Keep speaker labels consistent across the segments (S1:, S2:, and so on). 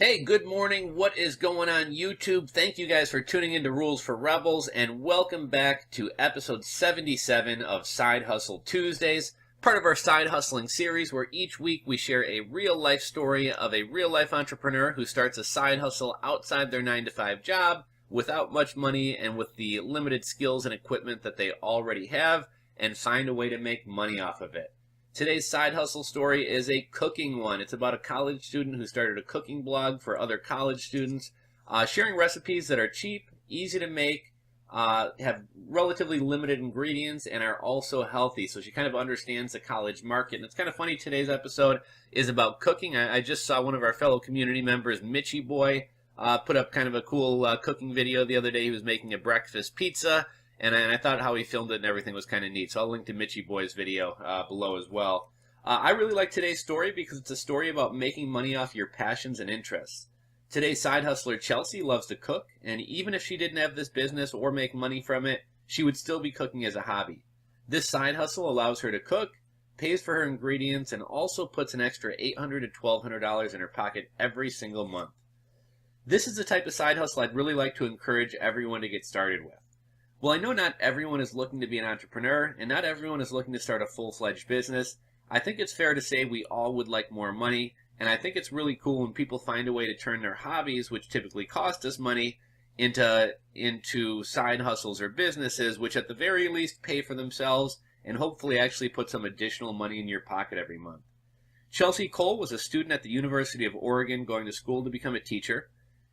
S1: Hey, good morning. What is going on YouTube? Thank you guys for tuning into Rules for Rebels, and welcome back to episode 77 of Side Hustle Tuesdays, part of our side hustling series where each week we share a real life story of a real life entrepreneur who starts a side hustle outside their 9-to-5 job without much money and with the limited skills and equipment that they already have, and find a way to make money off of it. Today's side hustle story is a cooking one. It's about a college student who started a cooking blog for other college students, sharing recipes that are cheap, easy to make, have relatively limited ingredients, and are also healthy. So she kind of understands the college market. And it's kind of funny, today's episode is about cooking. I just saw one of our fellow community members, Mitchy Boy, put up kind of a cool cooking video the other day. He was making a breakfast pizza. And I thought how he filmed it and everything was kind of neat. So I'll link to Mitchy Boy's video below as well. I really like today's story because it's a story about making money off your passions and interests. Today's side hustler, Chelsea, loves to cook. And even if she didn't have this business or make money from it, she would still be cooking as a hobby. This side hustle allows her to cook, pays for her ingredients, and also puts an extra $800 to $1,200 in her pocket every single month. This is the type of side hustle I'd really like to encourage everyone to get started with. Well, I know not everyone is looking to be an entrepreneur, and not everyone is looking to start a full-fledged business. I think it's fair to say we all would like more money, and I think it's really cool when people find a way to turn their hobbies, which typically cost us money, into side hustles or businesses, which at the very least pay for themselves and hopefully actually put some additional money in your pocket every month. Chelsea Cole was a student at the University of Oregon going to school to become a teacher.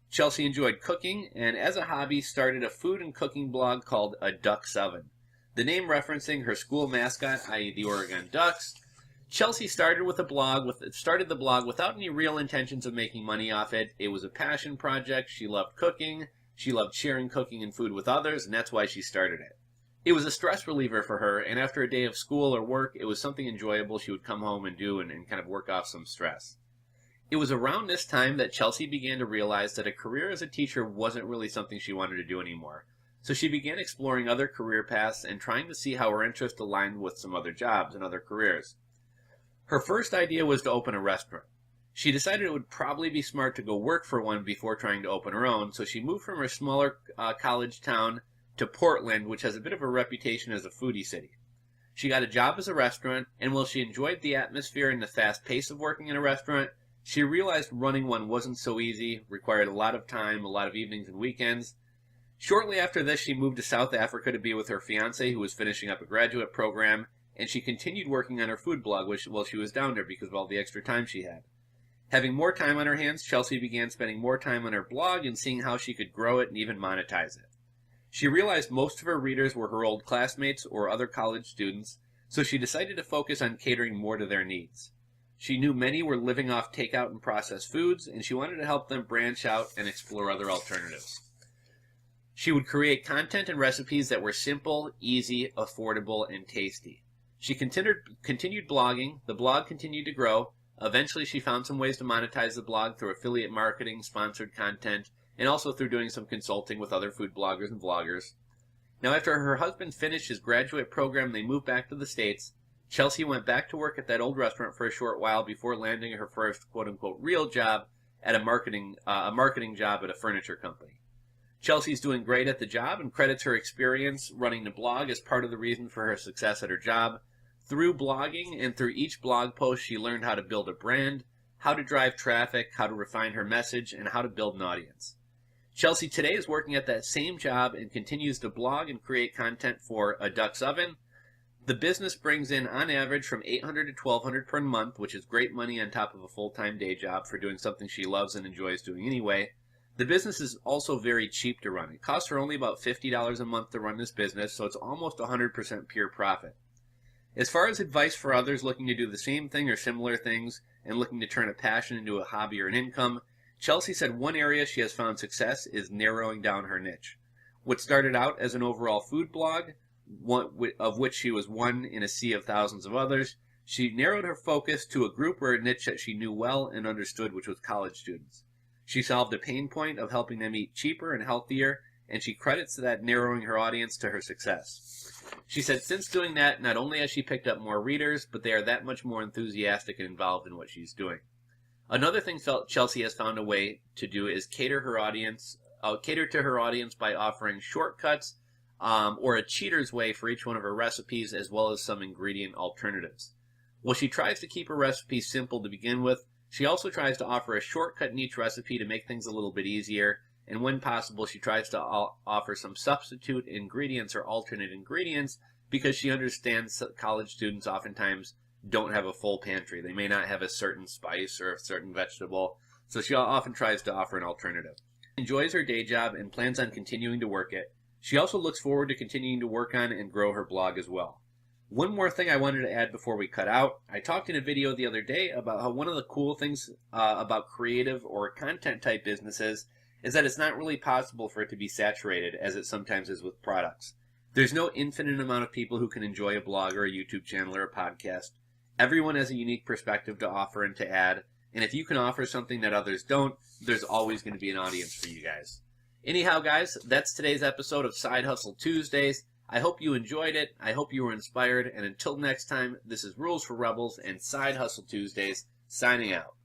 S1: Chelsea enjoyed cooking, and as a hobby started a food and cooking blog called A Duck's Oven, the name referencing her school mascot, i.e. the Oregon Ducks. Chelsea started the blog without any real intentions of making money off it. It was a passion project. She loved cooking. She loved sharing cooking and food with others, and that's why she started it. It was a stress reliever for her, and after a day of school or work, it was something enjoyable she would come home and do and kind of work off some stress. It was around this time that Chelsea began to realize that a career as a teacher wasn't really something she wanted to do anymore. So she began exploring other career paths and trying to see how her interests aligned with some other jobs and other careers. Her first idea was to open a restaurant. She decided it would probably be smart to go work for one before trying to open her own, so she moved from her smaller college town to Portland, which has a bit of a reputation as a foodie city. She got a job as a restaurant, and while she enjoyed the atmosphere and the fast pace of working in a restaurant, she realized running one wasn't so easy, required a lot of time, a lot of evenings and weekends. Shortly after this, she moved to South Africa to be with her fiancé, who was finishing up a graduate program, and she continued working on her food blog while she was down there because of all the extra time she had. Having more time on her hands, Chelsea began spending more time on her blog and seeing how she could grow it and even monetize it. She realized most of her readers were her old classmates or other college students, so she decided to focus on catering more to their needs. She knew many were living off takeout and processed foods, and she wanted to help them branch out and explore other alternatives. She would create content and recipes that were simple, easy, affordable, and tasty. She continued blogging. The blog continued to grow. Eventually, she found some ways to monetize the blog through affiliate marketing, sponsored content, and also through doing some consulting with other food bloggers and vloggers. Now, after her husband finished his graduate program, they moved back to the States. Chelsea went back to work at that old restaurant for a short while before landing her first quote-unquote real job at a marketing job at a furniture company. Chelsea's doing great at the job and credits her experience running the blog as part of the reason for her success at her job. Through blogging and through each blog post, she learned how to build a brand, how to drive traffic, how to refine her message, and how to build an audience. Chelsea today is working at that same job and continues to blog and create content for A Duck's Oven. The business brings in, on average, from $800 to $1,200 per month, which is great money on top of a full-time day job for doing something she loves and enjoys doing anyway. The business is also very cheap to run. It costs her only about $50 a month to run this business, so it's almost 100% pure profit. As far as advice for others looking to do the same thing or similar things and looking to turn a passion into a hobby or an income, Chelsea said one area she has found success is narrowing down her niche. What started out as an overall food blog, of which she was one in a sea of thousands of others, she narrowed her focus to a group or a niche that she knew well and understood, which was college students. She solved a pain point of helping them eat cheaper and healthier, and she credits that narrowing her audience to her success. She said since doing that, not only has she picked up more readers, but they are that much more enthusiastic and involved in what she's doing. Another thing Chelsea has found a way to do is cater to her audience by offering shortcuts or a cheater's way for each one of her recipes, as well as some ingredient alternatives. While she tries to keep her recipes simple to begin with, she also tries to offer a shortcut in each recipe to make things a little bit easier, and when possible, she tries to offer some substitute ingredients or alternate ingredients because she understands that college students oftentimes don't have a full pantry. They may not have a certain spice or a certain vegetable, so she often tries to offer an alternative. She enjoys her day job and plans on continuing to work it. She also looks forward to continuing to work on and grow her blog as well. One more thing I wanted to add before we cut out. I talked in a video the other day about how one of the cool things about creative or content type businesses is that it's not really possible for it to be saturated as it sometimes is with products. There's no infinite amount of people who can enjoy a blog or a YouTube channel or a podcast. Everyone has a unique perspective to offer and to add, and if you can offer something that others don't, there's always going to be an audience for you guys. Anyhow, guys, that's today's episode of Side Hustle Tuesdays. I hope you enjoyed it. I hope you were inspired. And until next time, this is Rules for Rebels and Side Hustle Tuesdays, signing out.